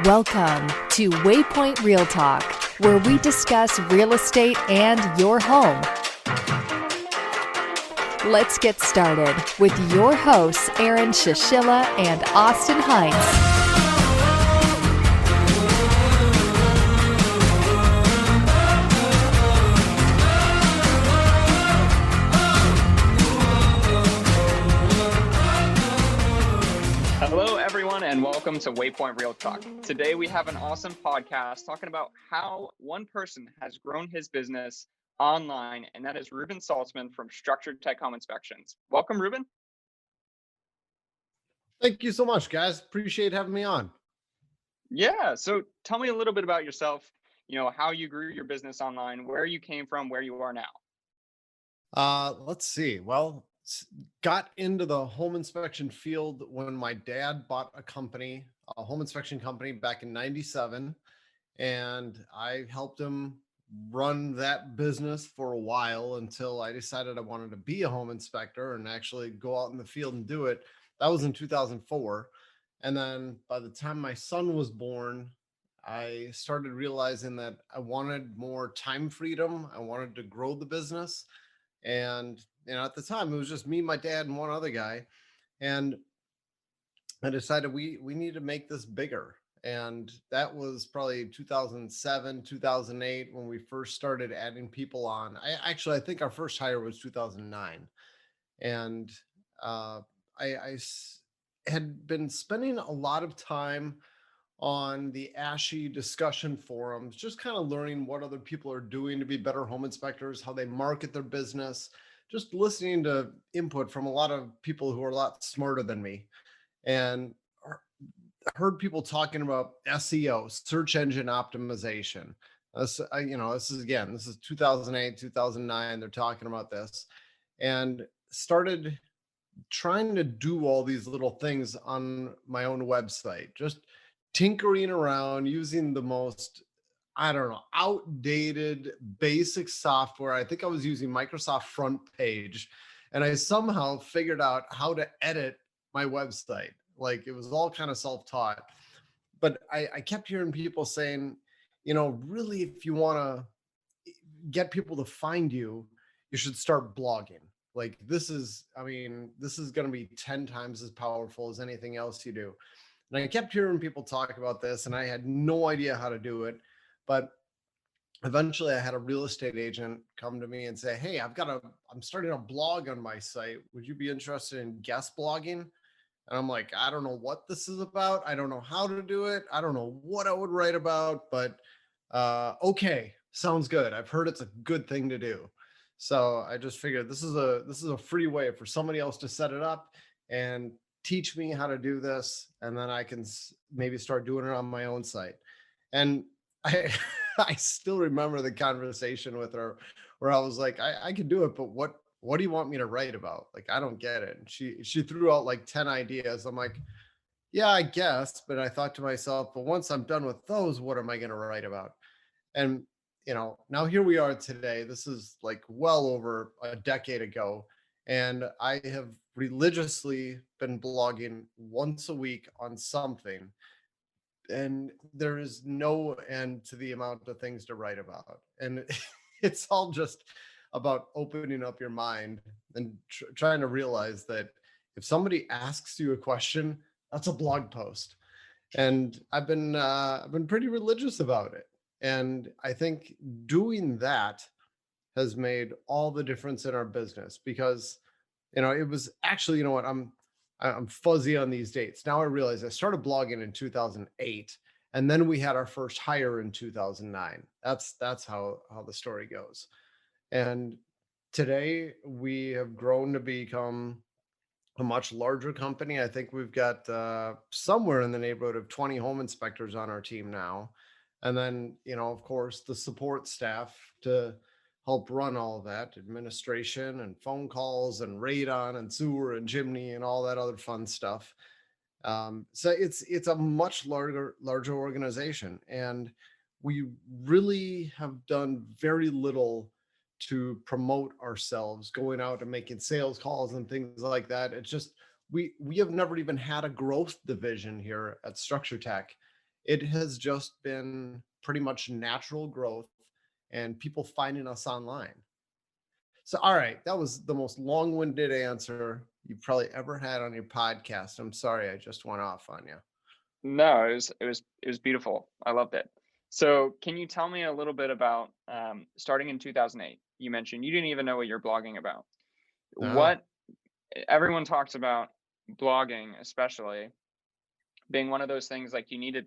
Welcome to Waypoint Real Talk, where we discuss real estate and your home. Let's get started with your hosts, Aaron Shishilla and Austin Hines. Hello, everyone, and welcome to Waypoint Real Talk. Today, we have an awesome podcast talking about how one person has grown his business online, and that is Reuben Saltzman from Structured Tech Home Inspections. Welcome, Reuben. Thank you so much, guys. Appreciate having me on. Yeah, so tell me a little bit about yourself, how you grew your business online, where you came from, where you are now. Let's see. Well, got into the home inspection field when my dad bought a home inspection company back in 97. And I helped him run that business for a while until I decided I wanted to be a home inspector and actually go out in the field and do it. That was in 2004. And then by the time my son was born, I started realizing that I wanted more time freedom. I wanted to grow the business. And at the time, it was just me, my dad, and one other guy. And I decided we need to make this bigger. And that was probably 2007, 2008 when we first started adding people on. I think our first hire was 2009. And I had been spending a lot of time on the ASHI discussion forums, just kind of learning what other people are doing to be better home inspectors, how they market their business, just listening to input from a lot of people who are a lot smarter than me. And heard people talking about SEO, search engine optimization. This is 2008, 2009. They're talking about this, and started trying to do all these little things on my own website, just tinkering around using the most, outdated basic software. I think I was using Microsoft Front Page, and I somehow figured out how to edit my website. Like, it was all kind of self-taught, but I kept hearing people saying, really, if you want to get people to find you, you should start blogging. Like, this is going to be 10 times as powerful as anything else you do. And I kept hearing people talk about this, and I had no idea how to do it. But eventually I had a real estate agent come to me and say, hey, I'm starting a blog on my site. Would you be interested in guest blogging? And I'm like, I don't know what this is about. I don't know how to do it. I don't know what I would write about, but okay, sounds good. I've heard it's a good thing to do. So I just figured this is a free way for somebody else to set it up and teach me how to do this, and then I can maybe start doing it on my own site. And I still remember the conversation with her where I was like, I can do it, but what do you want me to write about? Like, I don't get it. And she threw out like 10 ideas. I'm like, yeah, I guess. But I thought to myself, but once I'm done with those, what am I going to write about? And now here we are today. This is like well over a decade ago. And I have religiously been blogging once a week on something. And there is no end to the amount of things to write about. And it's all just about opening up your mind and trying to realize that if somebody asks you a question, that's a blog post. And I've been pretty religious about it. And I think doing that has made all the difference in our business, because it was actually, I'm fuzzy on these dates. Now I realize I started blogging in 2008, and then we had our first hire in 2009. That's how the story goes. And today we have grown to become a much larger company. I think we've got somewhere in the neighborhood of 20 home inspectors on our team now. And then, of course, the support staff to help run all of that, administration and phone calls and radon and sewer and chimney and all that other fun stuff. So it's a much larger organization, and we really have done very little to promote ourselves, going out and making sales calls and things like that. It's just we have never even had a growth division here at Structure Tech. it has just been pretty much natural growth and people finding us online. So, all right, that was the most long-winded answer you've probably ever had on your podcast. I'm sorry, I just went off on you. No, it was beautiful. I loved it. So, can you tell me a little bit about starting in 2008? You mentioned you didn't even know what you're blogging about. Oh, What everyone talks about blogging, especially being one of those things like you need to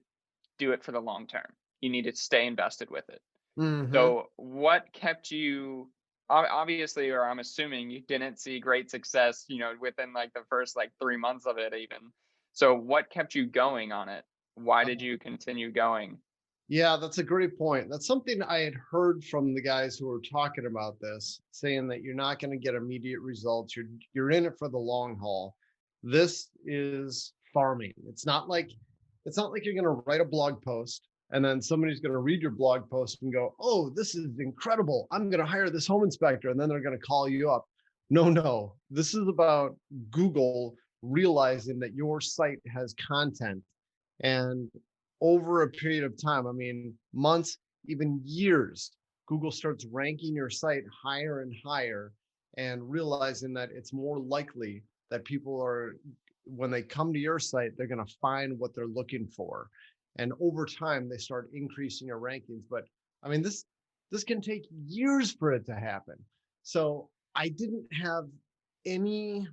do it for the long term. You need to stay invested with it. mm-hmm. So, what kept you obviously, or I'm assuming you didn't see great success, within like the first like 3 months of it, even. So, what kept you going on it? Why did you continue going? Yeah, that's a great point. That's something I had heard from the guys who were talking about this, saying that you're not going to get immediate results. You're in it for the long haul. This is farming. It's not like you're going to write a blog post and then somebody's going to read your blog post and go, "Oh, this is incredible. I'm going to hire this home inspector," and then they're going to call you up. No, no. This is about Google realizing that your site has content, and over a period of time, I mean, months, even years, Google starts ranking your site higher and higher and realizing that it's more likely that people are, when they come to your site, they're going to find what they're looking for. And over time, they start increasing your rankings. But I mean, this can take years for it to happen. So I didn't have any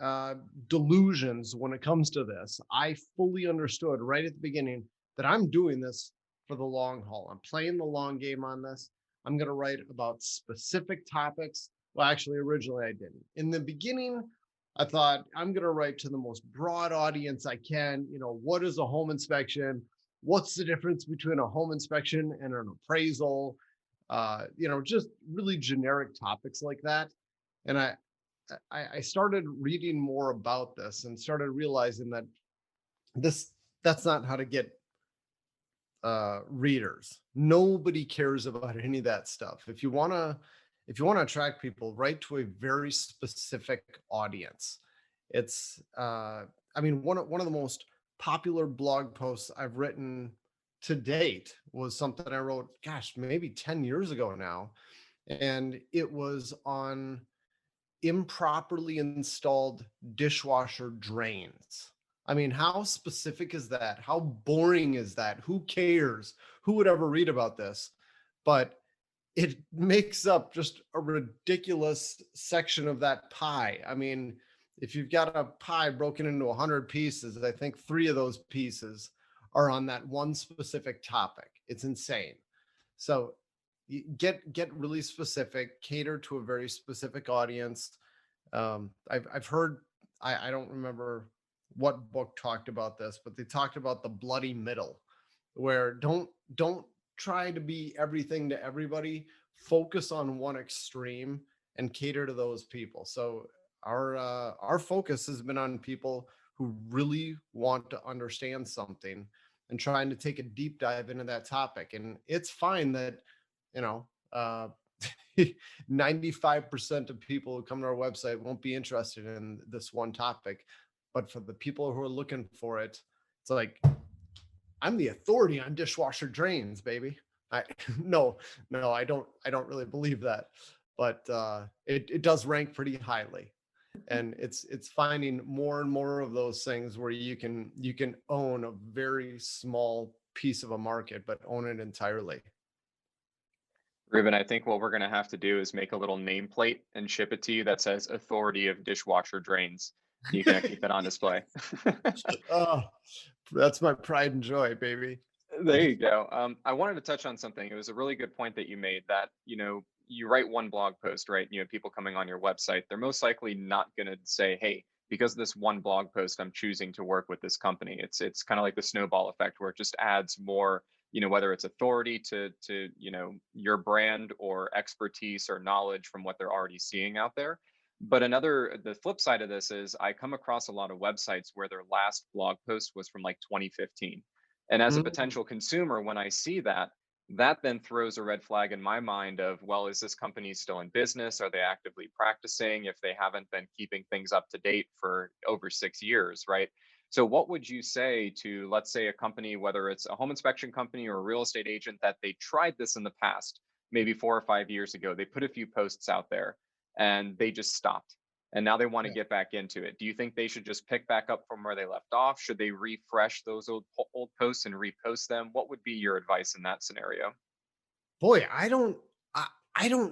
uh, delusions when it comes to this. I fully understood right at the beginning that I'm doing this for the long haul. I'm playing the long game on this. I'm going to write about specific topics. Well, actually, originally I didn't. In the beginning, I thought I'm going to write to the most broad audience I can. What is a home inspection? What's the difference between a home inspection and an appraisal? Just really generic topics like that. And I started reading more about this and started realizing that that's not how to get readers. Nobody cares about any of that stuff. If you want to attract people, write to a very specific audience. It's I mean, one of the most popular blog posts I've written to date was something I wrote, gosh, maybe 10 years ago now. And it was on improperly installed dishwasher drains. I mean, how specific is that? How boring is that? Who cares? Who would ever read about this? But it makes up just a ridiculous section of that pie. I mean, if you've got a pie broken into 100 pieces, I think 3 of those pieces are on that one specific topic. It's insane. So get really specific, cater to a very specific audience. I've heard, I don't remember what book talked about this, but they talked about the bloody middle, where don't try to be everything to everybody. Focus on one extreme and cater to those people. So our focus has been on people who really want to understand something and trying to take a deep dive into that topic. And it's fine that you know uh 95% of people who come to our website won't be interested in this one topic, but for the people who are looking for it, it's like, I'm the authority on dishwasher drains, baby. I no, no, I don't really believe that, but it does rank pretty highly, and it's finding more and more of those things where you can own a very small piece of a market, but own it entirely. Reuben, I think what we're going to have to do is make a little nameplate and ship it to you that says authority of dishwasher drains. You can keep that on display. Oh, that's my pride and joy, baby. There you go. I wanted to touch on something. It was a really good point that you made that, you write one blog post, right? People coming on your website, they're most likely not going to say, hey, because of this one blog post, I'm choosing to work with this company. It's kind of like the snowball effect where it just adds more, whether it's authority to your brand or expertise or knowledge from what they're already seeing out there. But the flip side of this is I come across a lot of websites where their last blog post was from like 2015. And as a Mm. potential consumer, when I see that, that then throws a red flag in my mind of, well, is this company still in business? Are they actively practicing if they haven't been keeping things up to date for over 6 years, right? So what would you say to, let's say, a company, whether it's a home inspection company or a real estate agent, that they tried this in the past, maybe 4 or 5 years ago, they put a few posts out there and they just stopped. And now they want to Yeah. get back into it. Do you think they should just pick back up from where they left off? Should they refresh those old posts and repost them? What would be your advice in that scenario? Boy, I don't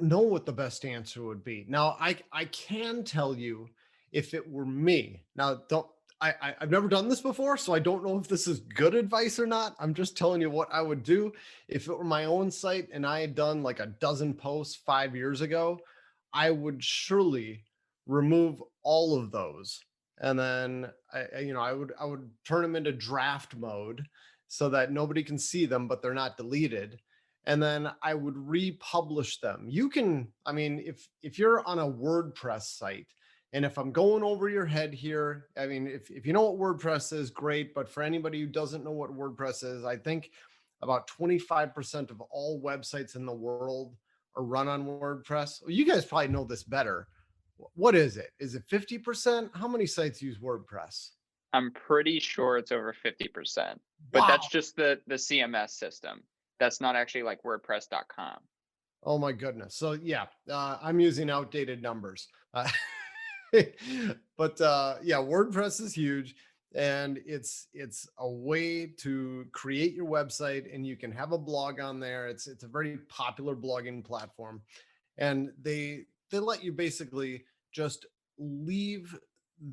know what the best answer would be. Now, I can tell you if it were me. Now, don't I've never done this before, so I don't know if this is good advice or not. I'm just telling you what I would do if it were my own site and I had done like a dozen posts 5 years ago. I would surely remove all of those, and then I would turn them into draft mode so that nobody can see them, but they're not deleted, and then I would republish them. You can, I mean, if you're on a WordPress site, and if I'm going over your head here, I mean, if you know what WordPress is, great. But for anybody who doesn't know what WordPress is, I think about 25% of all websites in the world are run on WordPress. Well, you guys probably know this better. What is it? Is it 50%? How many sites use WordPress? I'm pretty sure it's over 50%, but Wow. that's just the CMS system. That's not actually like WordPress.com. Oh my goodness. So yeah, I'm using outdated numbers. But yeah, WordPress is huge, and it's a way to create your website, and you can have a blog on there. It's a very popular blogging platform, and they let you basically just leave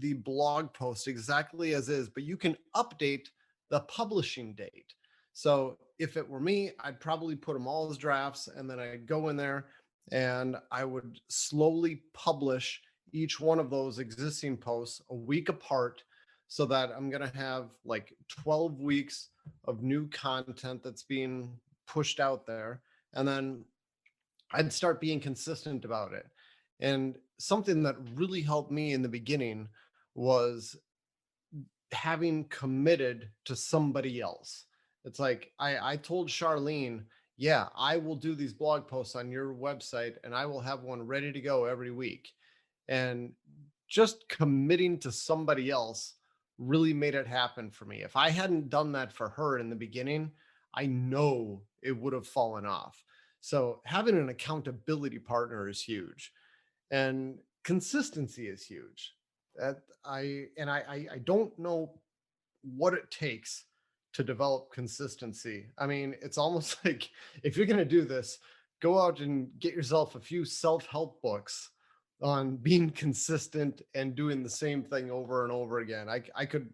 the blog post exactly as is, but you can update the publishing date. So if it were me, I'd probably put them all as drafts, and then I'd go in there and I would slowly publish each one of those existing posts a week apart, so that I'm going to have like 12 weeks of new content that's being pushed out there. And then I'd start being consistent about it. And something that really helped me in the beginning was having committed to somebody else. It's like I told Charlene, yeah, I will do these blog posts on your website and I will have one ready to go every week. And just committing to somebody else really made it happen for me. If I hadn't done that for her in the beginning, I know it would have fallen off. So having an accountability partner is huge, and consistency is huge. That I don't know what it takes to develop consistency. I mean, it's almost like if you're going to do this, go out and get yourself a few self-help books on being consistent and doing the same thing over and over again. I could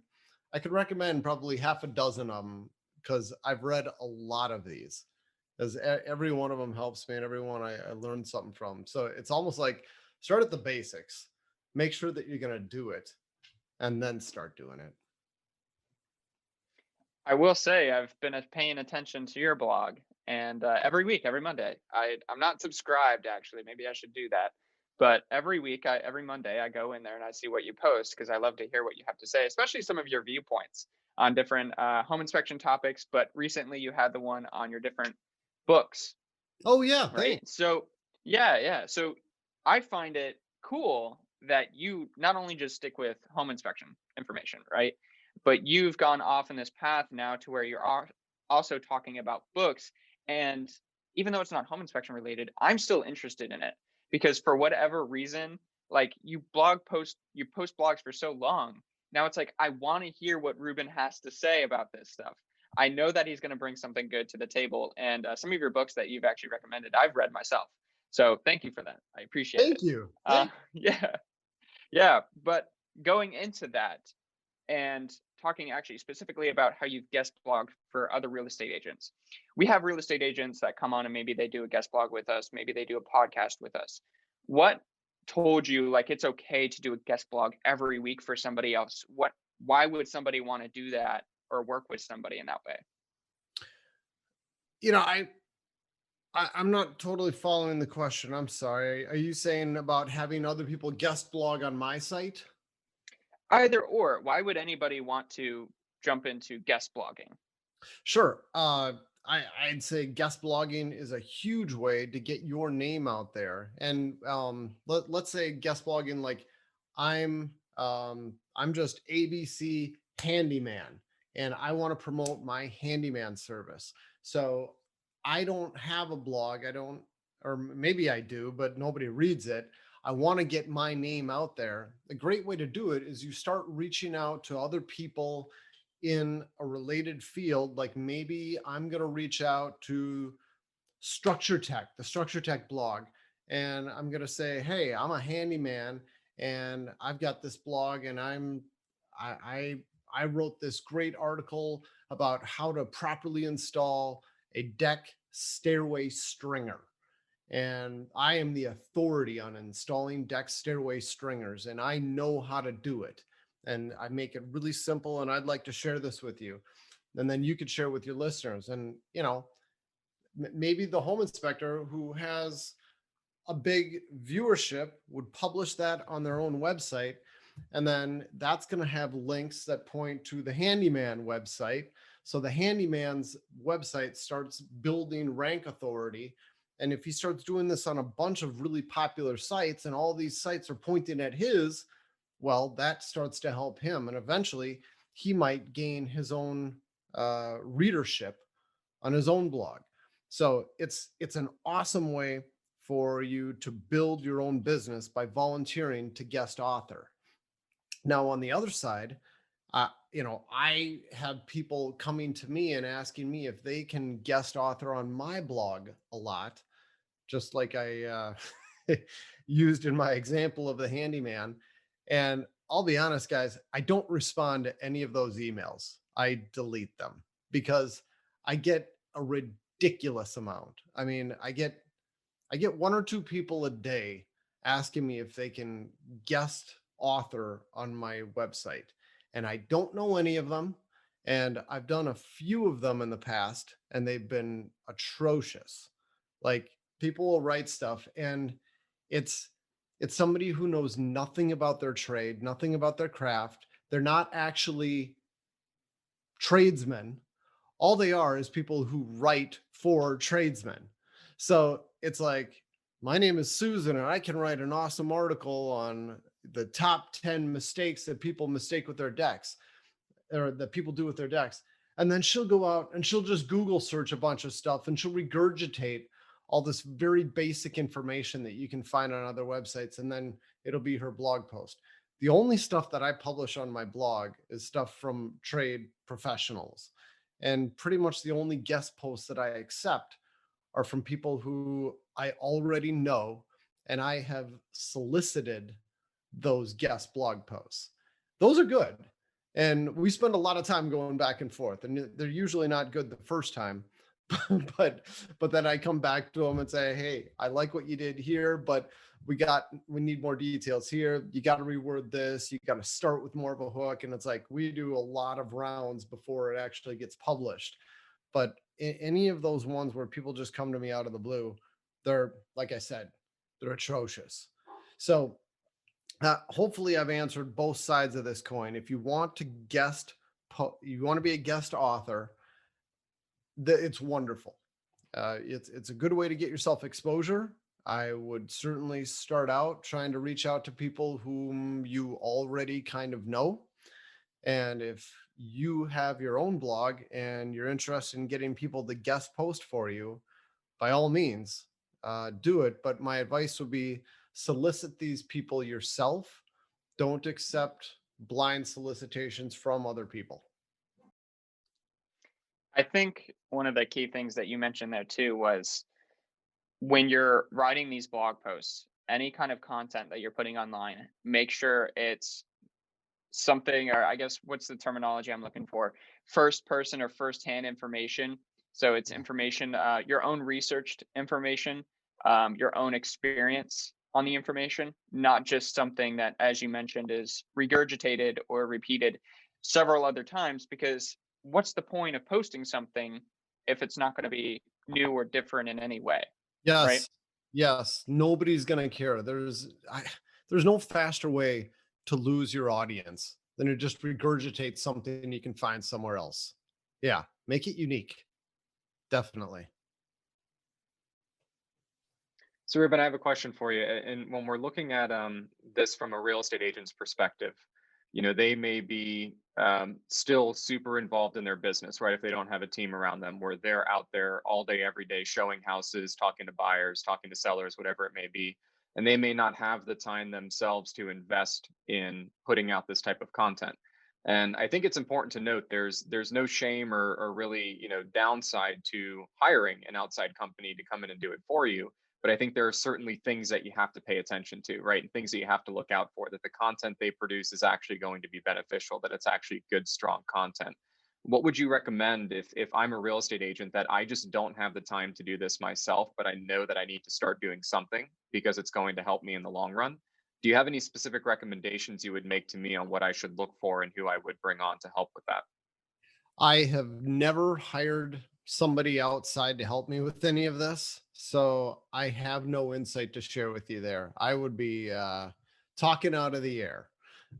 recommend probably half a dozen of them, because I've read a lot of these, as every one of them helps me, and every one I learned something from. So it's almost like start at the basics, make sure that you're going to do it, and then start doing it. I will say I've been paying attention to your blog, and every week, every Monday, I'm not subscribed actually. Maybe I should do that. But every week, every Monday, I go in there and I see what you post, because I love to hear what you have to say, especially some of your viewpoints on different home inspection topics. But recently, you had the one on your different books, Oh yeah, right? thanks. So yeah, yeah. So I find it cool that you not only just stick with home inspection information, right? But you've gone off in this path now to where you're also talking about books. And even though it's not home inspection related, I'm still interested in it, because for whatever reason, like you post blogs for so long. Now it's like, I want to hear what Reuben has to say about this stuff. I know that he's going to bring something good to the table. And some of your books that you've actually recommended, I've read myself. So thank you for that. I appreciate it. Thank you. Thank Yeah, yeah. But going into that and talking actually specifically about how you've guest blogged for other real estate agents, we have real estate agents that come on and maybe they do a guest blog with us, maybe they do a podcast with us. What told you like it's okay to do a guest blog every week for somebody else? Why would somebody want to do that or work with somebody in that way? you. I'm not totally following the question. I'm sorry. Are you saying about having other people guest blog on my site? Either or, why would anybody want to jump into guest blogging? Sure. I'd say guest blogging is a huge way to get your name out there. And let's say guest blogging, like I'm just ABC handyman and I want to promote my handyman service. So I don't have a blog. I don't, or maybe I do, but nobody reads it. I want to get my name out there. A great way to do it is you start reaching out to other people in a related field. Like maybe I'm going to reach out to Structure Tech, the Structure Tech blog, and I'm going to say, hey, I'm a handyman and I've got this blog and I I wrote this great article about how to properly install a deck stairway stringer. And I am the authority on installing deck stairway stringers, and I know how to do it. And I make it really simple, and I'd like to share this with you. And then you could share with your listeners. And, maybe the home inspector who has a big viewership would publish that on their own website. And then that's going to have links that point to the handyman website. So the handyman's website starts building rank authority. And if he starts doing this on a bunch of really popular sites and all these sites are pointing at his, well, that starts to help him. And eventually he might gain his own readership on his own blog. So it's an awesome way for you to build your own business by volunteering to guest author. Now, on the other side, I have people coming to me and asking me if they can guest author on my blog a lot, just like I used in my example of the handyman. And I'll be honest, guys, I don't respond to any of those emails. I delete them because I get a ridiculous amount. I mean, I get one or two people a day asking me if they can guest author on my website. And I don't know any of them. And I've done a few of them in the past and they've been atrocious. Like people will write stuff and it's somebody who knows nothing about their trade, nothing about their craft. They're not actually tradesmen. All they are is people who write for tradesmen. So it's like, my name is Susan and I can write an awesome article on the top 10 mistakes that people mistake with their decks or that people do with their decks. And then she'll go out and she'll just Google search a bunch of stuff and she'll regurgitate all this very basic information that you can find on other websites. And then it'll be her blog post. The only stuff that I publish on my blog is stuff from trade professionals. And pretty much the only guest posts that I accept are from people who I already know and I have solicited those guest blog posts. Those are good. And we spend a lot of time going back and forth and they're usually not good the first time. but then I come back to them and say, hey, I like what you did here, but we need more details here. You got to reword this. You got to start with more of a hook. And it's like, we do a lot of rounds before it actually gets published. But any of those ones where people just come to me out of the blue, they're, like I said, they're atrocious. So hopefully I've answered both sides of this coin. If you want to you want to be a guest author, it's wonderful. It's a good way to get yourself exposure. I would certainly start out trying to reach out to people whom you already kind of know. And if you have your own blog and you're interested in getting people to guest post for you, by all means, do it. But my advice would be solicit these people yourself. Don't accept blind solicitations from other people. I think one of the key things that you mentioned there too was when you're writing these blog posts, any kind of content that you're putting online, make sure it's something, or I guess what's the terminology I'm looking for? First person or first hand information. So it's information, your own researched information, your own experience on the information, not just something that, as you mentioned, is regurgitated or repeated several other times, because what's the point of posting something if it's not going to be new or different in any way? Right? Yes. Yes. Nobody's going to care. There's no faster way to lose your audience than to just regurgitate something you can find somewhere else. Yeah. Make it unique. Definitely. So, Reuben, I have a question for you. And when we're looking at this from a real estate agent's perspective, they may be still super involved in their business, right? If they don't have a team around them, where they're out there all day, every day, showing houses, talking to buyers, talking to sellers, whatever it may be. And they may not have the time themselves to invest in putting out this type of content. And I think it's important to note there's no shame or really, downside to hiring an outside company to come in and do it for you. But I think there are certainly things that you have to pay attention to, right? And things that you have to look out for, that the content they produce is actually going to be beneficial, that it's actually good, strong content. What would you recommend if I'm a real estate agent that I just don't have the time to do this myself, but I know that I need to start doing something because it's going to help me in the long run? Do you have any specific recommendations you would make to me on what I should look for and who I would bring on to help with that? I have never hired somebody outside to help me with any of this, so I have no insight to share with you there. I would be talking out of the air.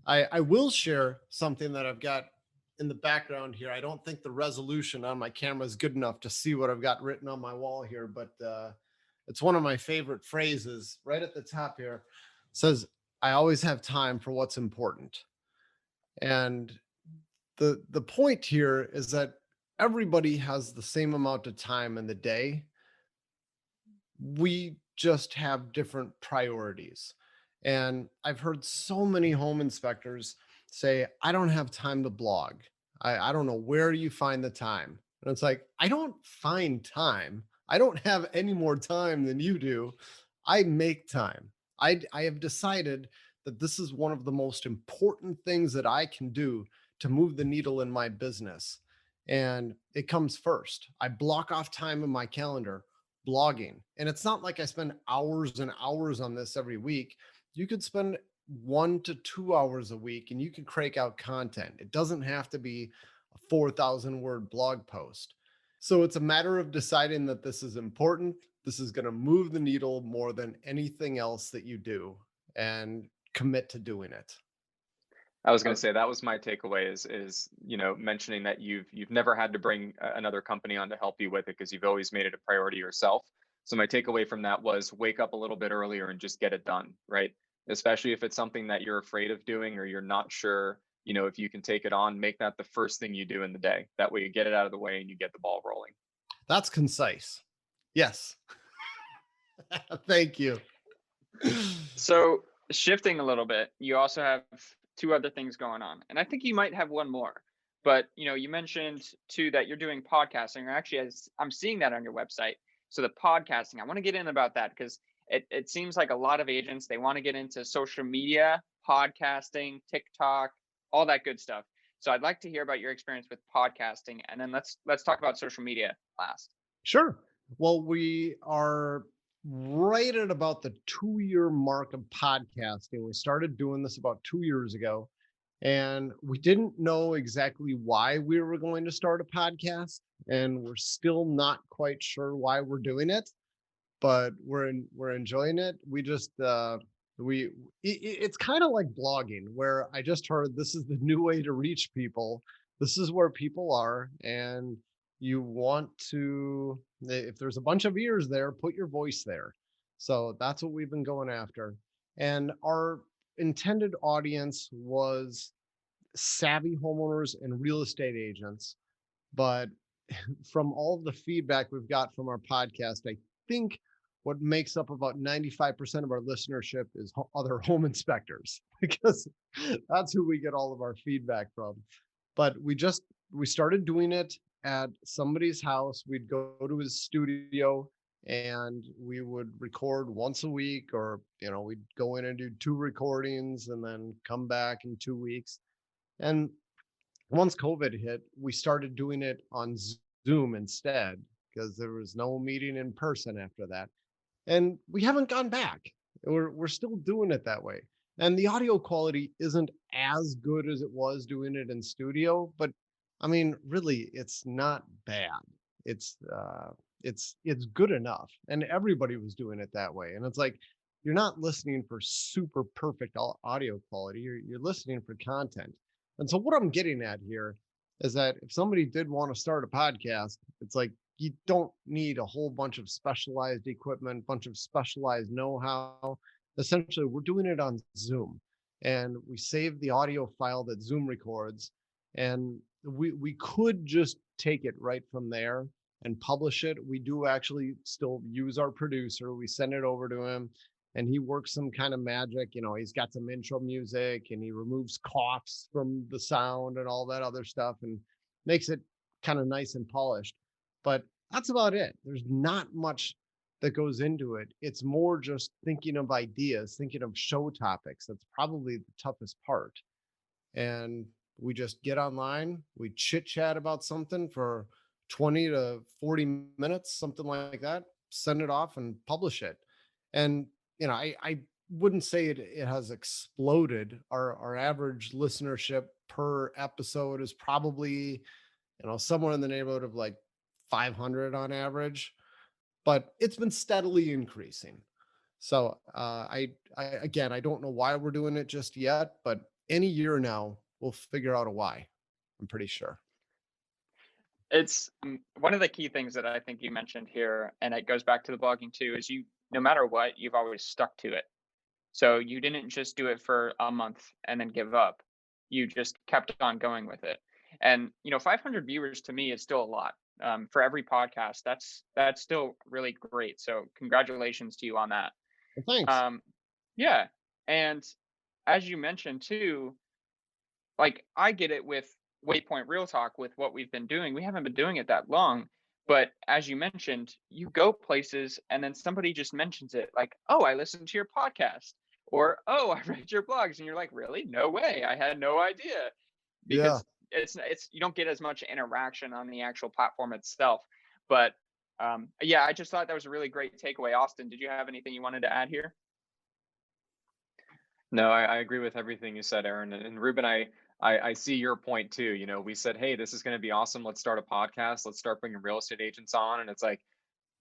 I will share something that I've got in the background here. I don't think the resolution on my camera is good enough to see what I've got written on my wall here, but it's one of my favorite phrases right at the top here. It says, I always have time for what's important. And the point here is that everybody has the same amount of time in the day. We just have different priorities. And I've heard so many home inspectors say, I don't have time to blog. I don't know where you find the time. And it's like, I don't find time. I don't have any more time than you do. I make time. I have decided that this is one of the most important things that I can do to move the needle in my business. And it comes first. I block off time in my calendar blogging. And it's not like I spend hours and hours on this every week. You could spend 1 to 2 hours a week and you can crank out content. It doesn't have to be a 4,000 word blog post. So it's a matter of deciding that this is important. This is going to move the needle more than anything else that you do, and commit to doing it. I was going to say that was my takeaway is mentioning that you've never had to bring another company on to help you with it because you've always made it a priority yourself. So my takeaway from that was wake up a little bit earlier and just get it done, right? Especially if it's something that you're afraid of doing or you're not sure, if you can take it on, make that the first thing you do in the day. That way you get it out of the way and you get the ball rolling. That's concise. Yes. Thank you. So shifting a little bit, you also have two other things going on, and I think you might have one more. But you mentioned too that you're doing podcasting, or actually, as I'm seeing that on your website. So the podcasting, I want to get in about that because it seems like a lot of agents, they want to get into social media, podcasting, TikTok, all that good stuff. So I'd like to hear about your experience with podcasting, and then let's talk about social media last. Sure. Well, we are right at about the 2-year mark of podcasting. We started doing this about 2 years ago, and we didn't know exactly why we were going to start a podcast, and we're still not quite sure why we're doing it, but we're enjoying it. We just it's kind of like blogging, where I just heard this is the new way to reach people. This is where people are, and you want to, if there's a bunch of ears there, put your voice there. So that's what we've been going after. And our intended audience was savvy homeowners and real estate agents. But from all of the feedback we've got from our podcast, I think what makes up about 95% of our listenership is other home inspectors, because that's who we get all of our feedback from. But we started doing it at somebody's house. We'd go to his studio and we would record once a week, or we'd go in and do 2 recordings and then come back in 2 weeks. And once COVID hit, we started doing it on Zoom instead, because there was no meeting in person after that. And we haven't gone back. We're still doing it that way. And the audio quality isn't as good as it was doing it in studio, but I mean, really, it's not bad. It's good enough. And everybody was doing it that way. And it's like, you're not listening for super perfect audio quality. You're listening for content. And so what I'm getting at here is that if somebody did want to start a podcast, it's like, you don't need a whole bunch of specialized equipment, bunch of specialized know-how. Essentially, we're doing it on Zoom. and we save the audio file that Zoom records, and we could just take it right from there and publish it. We do actually still use our producer. We send it over to him and he works some kind of magic. He's got some intro music and he removes coughs from the sound and all that other stuff and makes it kind of nice and polished. But that's about it. There's not much that goes into it. It's more just thinking of ideas, thinking of show topics. That's probably the toughest part. And we just get online, we chit chat about something for 20 to 40 minutes, something like that, send it off and publish it. And, I wouldn't say it has exploded. Our average listenership per episode is probably, somewhere in the neighborhood of like 500 on average, but it's been steadily increasing. So again, I don't know why we're doing it just yet, but any year now we'll figure out a why. I'm pretty sure. It's one of the key things that I think you mentioned here, and it goes back to the blogging too, is no matter what, you've always stuck to it. So you didn't just do it for a month and then give up. You just kept on going with it. And 500 viewers to me is still a lot. For every podcast, that's still really great. So congratulations to you on that. Well, thanks. Yeah. And as you mentioned too, like I get it with Waypoint Real Talk with what we've been doing. We haven't been doing it that long, but as you mentioned, you go places and then somebody just mentions it like, "Oh, I listened to your podcast," or, "Oh, I read your blogs," and you're like, "Really? No way. I had no idea." Yeah. Because it's you don't get as much interaction on the actual platform itself. But yeah, I just thought that was a really great takeaway. Austin, did you have anything you wanted to add here? No, I agree with everything you said, Aaron. And Reuben, I see your point too. We said, hey, this is going to be awesome. Let's start a podcast. Let's start bringing real estate agents on. And it's like,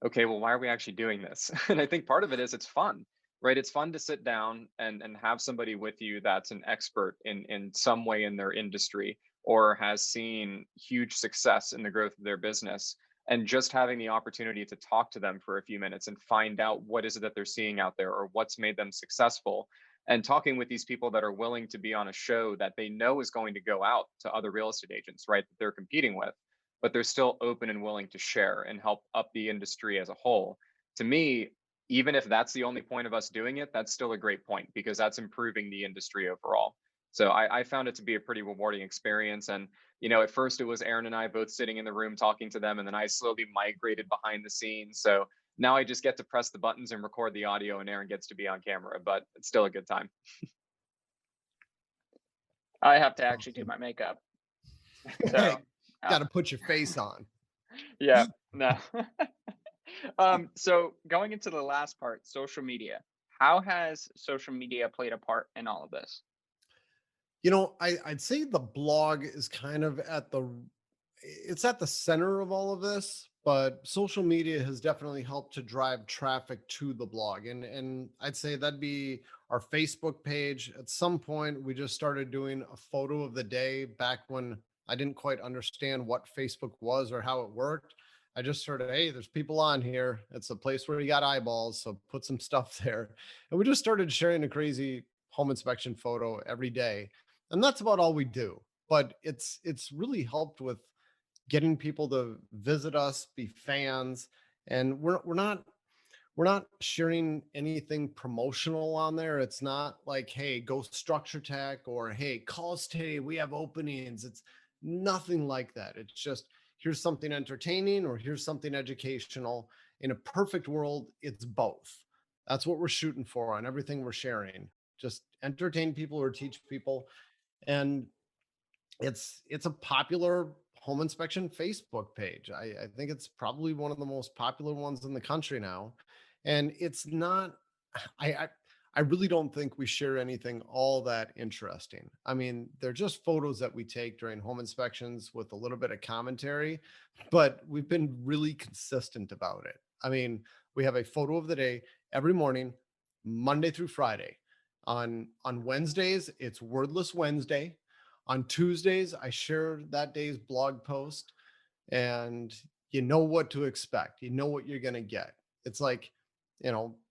okay, well, why are we actually doing this? And I think part of it is it's fun, right? It's fun to sit down and have somebody with you that's an expert in some way in their industry or has seen huge success in the growth of their business. And just having the opportunity to talk to them for a few minutes and find out what is it that they're seeing out there or what's made them successful, and talking with these people that are willing to be on a show that they know is going to go out to other real estate agents, right, that they're competing with, but they're still open and willing to share and help up the industry as a whole. To me, even if that's the only point of us doing it, that's still a great point because that's improving the industry overall. So I found it to be a pretty rewarding experience. And, at first it was Aaron and I both sitting in the room talking to them, and then I slowly migrated behind the scenes. So now I just get to press the buttons and record the audio, and Aaron gets to be on camera, but it's still a good time. I have to actually do my makeup. So got to put your face on. Yeah, no. So going into the last part, social media. How has social media played a part in all of this? I'd say the blog is kind of it's at the center of all of this, but social media has definitely helped to drive traffic to the blog. And I'd say that'd be our Facebook page. At some point, we just started doing a photo of the day back when I didn't quite understand what Facebook was or how it worked. I just sort of, hey, there's people on here. It's a place where you got eyeballs, so put some stuff there. And we just started sharing a crazy home inspection photo every day. And that's about all we do. But it's really helped with getting people to visit us, be fans, and we're not sharing anything promotional on there. It's not like, hey, go structure tech, or hey, call us today, we have openings. It's nothing like that. It's just, here's something entertaining or here's something educational. In a perfect world, it's both. That's what we're shooting for on everything we're sharing. Just entertain people or teach people. And it's a popular home inspection Facebook page. I think it's probably one of the most popular ones in the country now. And it's not, I really don't think we share anything all that interesting. I mean, they're just photos that we take during home inspections with a little bit of commentary, but we've been really consistent about it. I mean, we have a photo of the day every morning, Monday through Friday. On Wednesdays, it's Wordless Wednesday. On Tuesdays, I share that day's blog post, and you know what to expect. You know what you're going to get. It's like,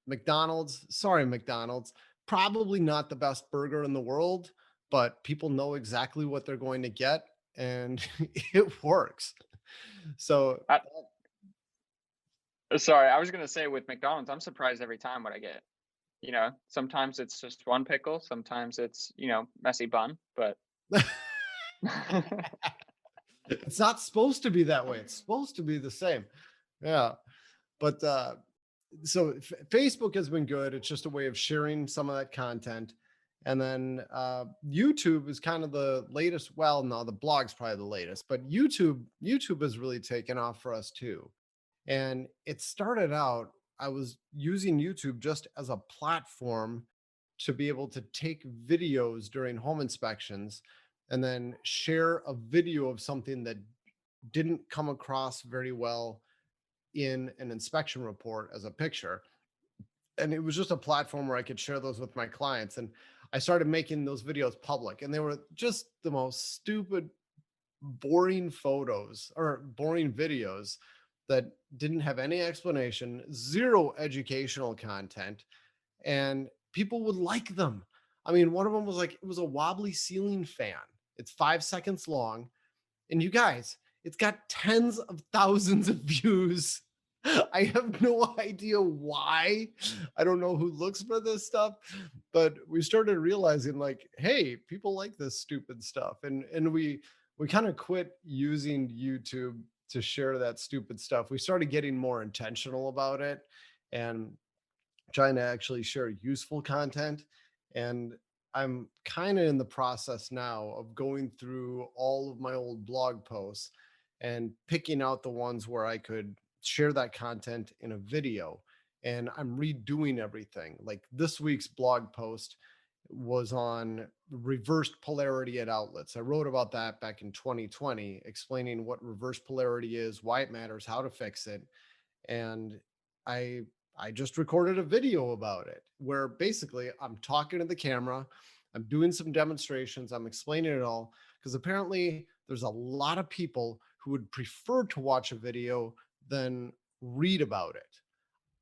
McDonald's, sorry, McDonald's, probably not the best burger in the world, but people know exactly what they're going to get, and it works. So I, sorry, I was gonna say with McDonald's, I'm surprised every time what I get. Sometimes it's just one pickle, sometimes it's messy bun, but it's not supposed to be that way. It's supposed to be the same. Yeah. But so Facebook has been good. It's just a way of sharing some of that content. And then YouTube is kind of the latest. Well, no, the blog's probably the latest, but YouTube has really taken off for us too. And it started out, I was using YouTube just as a platform to be able to take videos during home inspections and then share a video of something that didn't come across very well in an inspection report as a picture. And it was just a platform where I could share those with my clients. And I started making those videos public, and they were just the most stupid, boring photos or boring videos that didn't have any explanation, zero educational content, and people would like them. I mean, one of them was like, it was a wobbly ceiling fan. It's 5 seconds long. And you guys, it's got tens of thousands of views. I have no idea why. I don't know who looks for this stuff, but we started realizing like, hey, people like this stupid stuff. And we kind of quit using YouTube to share that stupid stuff. We started getting more intentional about it and trying to actually share useful content. And I'm kind of in the process now of going through all of my old blog posts and picking out the ones where I could share that content in a video. And I'm redoing everything. Like this week's blog post was on reversed polarity at outlets. I wrote about that back in 2020, explaining what reverse polarity is, why it matters, how to fix it. And I I just recorded a video about it where basically I'm talking to the camera, I'm doing some demonstrations, I'm explaining it all because apparently there's a lot of people who would prefer to watch a video than read about it.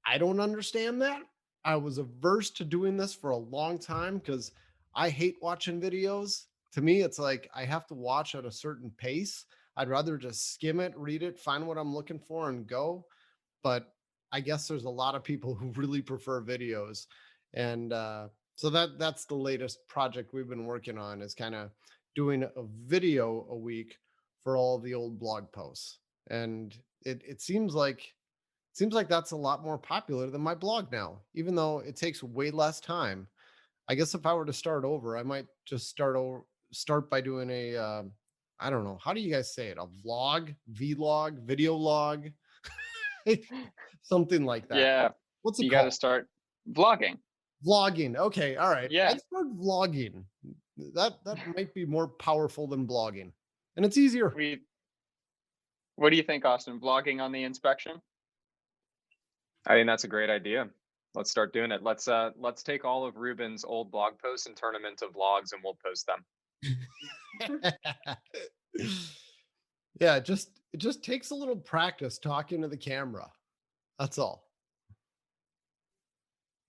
I don't understand that. I was averse to doing this for a long time because I hate watching videos. To me, it's like I have to watch at a certain pace. I'd rather just skim it, read it, find what I'm looking for, and go. But I guess there's a lot of people who really prefer videos, and so that's the latest project we've been working on is kind of doing a video a week for all the old blog posts, and it seems like that's a lot more popular than my blog now, even though it takes way less time. I guess if I were to start over, I might just start by doing a I don't know, how do you guys say it? A vlog, video log, something like that. yeah, What's it you got to called? start vlogging. Vlogging. Okay, all right. Yeah. I'd start vlogging. That might be more powerful than blogging, and it's easier. What do you think, Austin? Vlogging on the inspection? I think that's a great idea. Let's start doing it. Let's take all of Reuben's old blog posts and turn them into vlogs, and we'll post them. Yeah, it just takes a little practice talking to the camera. That's all.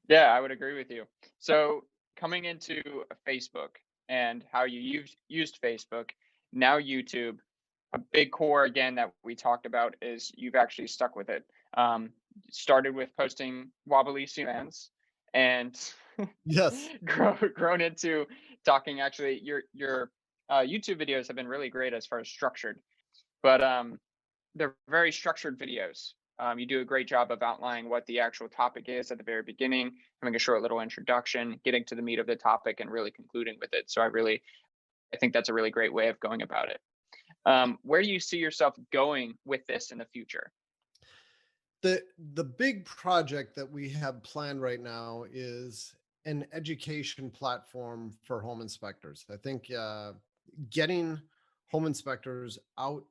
Yeah, I would agree with you. So coming into Facebook and how you used Facebook, now YouTube, a big core again that we talked about is you've actually stuck with it. Started with posting wobbly ceilings and Yes. grown into talking. Actually, your YouTube videos have been really great as far as structured, but they're very structured videos. You do a great job of outlining what the actual topic is at the very beginning, having a short little introduction, getting to the meat of the topic, and really concluding with it. So I think that's a really great way of going about it. Where do you see yourself going with this in the future? The big project that we have planned right now is an education platform for home inspectors. I think getting home inspectors out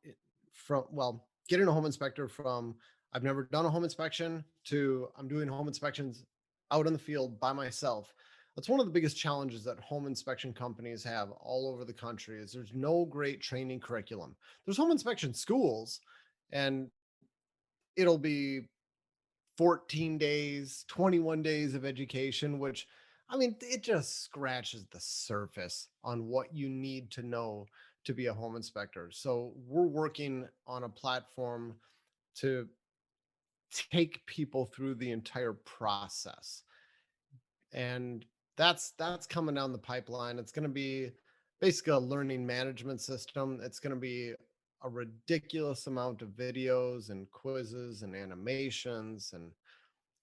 from, well, getting a home inspector from I've never done a home inspection to I'm doing home inspections out in the field by myself. That's one of the biggest challenges that home inspection companies have all over the country is there's no great training curriculum. There's home inspection schools, and it'll be 14 days, 21 days of education, which I mean, it just scratches the surface on what you need to know to be a home inspector. So we're working on a platform to take people through the entire process. And that's coming down the pipeline. It's going to be basically a learning management system. It's going to be a ridiculous amount of videos and quizzes and animations and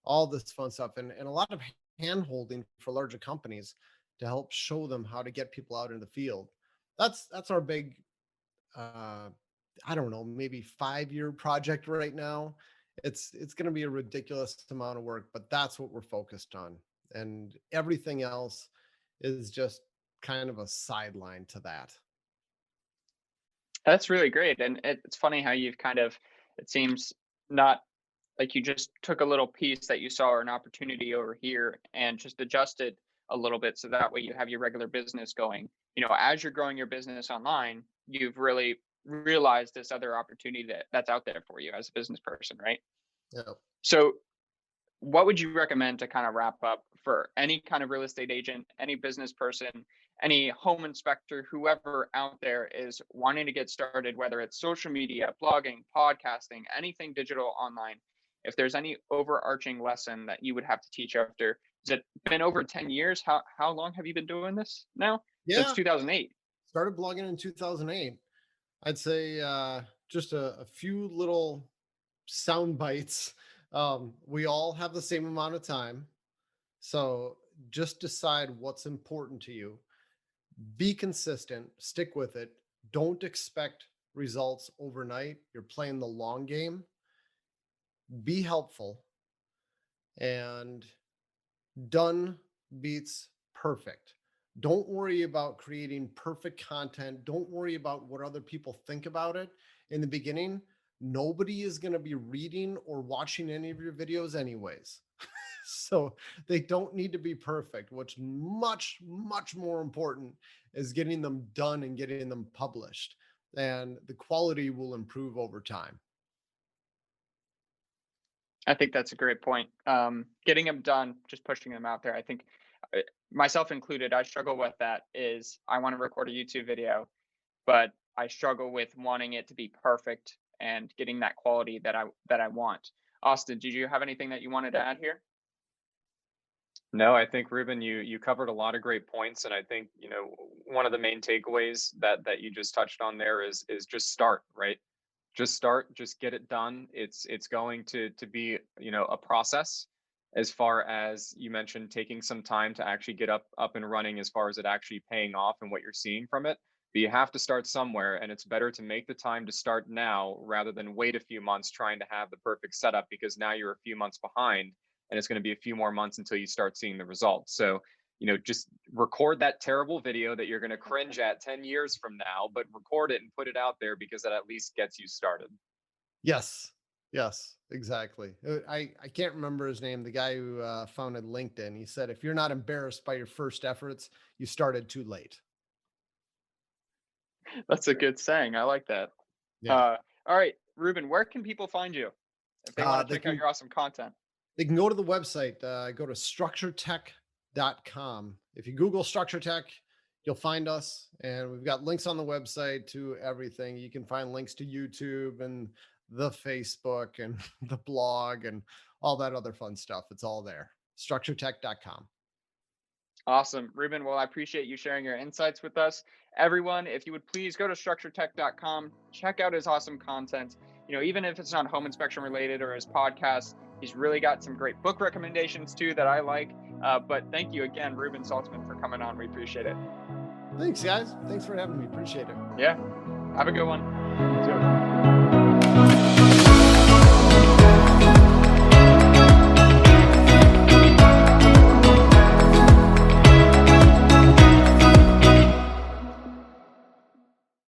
all this fun stuff, and a lot of hand holding for larger companies to help show them how to get people out in the field. That's our big I don't know, maybe 5-year project right now. It's going to be a ridiculous amount of work, but that's what we're focused on. And everything else is just kind of a sideline to that. That's really great. And it's funny how you've kind of, it seems not like you just took a little piece that you saw or an opportunity over here and just adjusted a little bit so that way you have your regular business going. As you're growing your business online, you've really realized this other opportunity that's out there for you as a business person, right? Yeah. So what would you recommend to kind of wrap up for any kind of real estate agent, any business person, any home inspector, whoever out there is wanting to get started, whether it's social media, blogging, podcasting, anything digital online? If there's any overarching lesson that you would have to teach after, has it been over 10 years? How long have you been doing this now? Since Yeah. 2008. Started blogging in 2008. I'd say just a few little sound bites. We all have the same amount of time. So just decide what's important to you. Be consistent, stick with it. Don't expect results overnight. You're playing the long game. Be helpful, and done beats perfect. Don't worry about creating perfect content. Don't worry about what other people think about it. In the beginning, nobody is going to be reading or watching any of your videos anyways. So they don't need to be perfect. What's much, much more important is getting them done and getting them published. And the quality will improve over time. I think that's a great point. Getting them done, just pushing them out there. I think myself included, I struggle with that. Is I want to record a YouTube video, but I struggle with wanting it to be perfect and getting that quality that I want. Austin, did you have anything that you wanted to add here? No, I think Reuben, you covered a lot of great points, and I think one of the main takeaways that you just touched on there is just start, right? Just start, just get it done. It's going to be a process, as far as you mentioned, taking some time to actually get up and running, as far as it actually paying off and what you're seeing from it. But you have to start somewhere, and it's better to make the time to start now rather than wait a few months trying to have the perfect setup, because now you're a few months behind and it's going to be a few more months until you start seeing the results. So just record that terrible video that you're going to cringe at 10 years from now, but record it and put it out there, because that at least gets you started. Yes, exactly. I can't remember his name, the guy who founded LinkedIn. He said, if you're not embarrassed by your first efforts, you started too late. That's a good saying. I like that. Yeah. All right, Reuben, where can people find you if they want to check out your awesome content? They can go to the website, go to structuretech.com. If you Google Structure Tech, you'll find us, and we've got links on the website to everything. You can find links to YouTube and the Facebook and the blog and all that other fun stuff. It's all there. Structuretech.com. Awesome. Reuben, well, I appreciate you sharing your insights with us. Everyone, if you would please go to structuretech.com, check out his awesome content. Even if it's not home inspection related or his podcast, he's really got some great book recommendations too that I like. But thank you again, Reuben Saltzman, for coming on. We appreciate it. Thanks, guys. Thanks for having me. Appreciate it. Yeah. Have a good one. You too.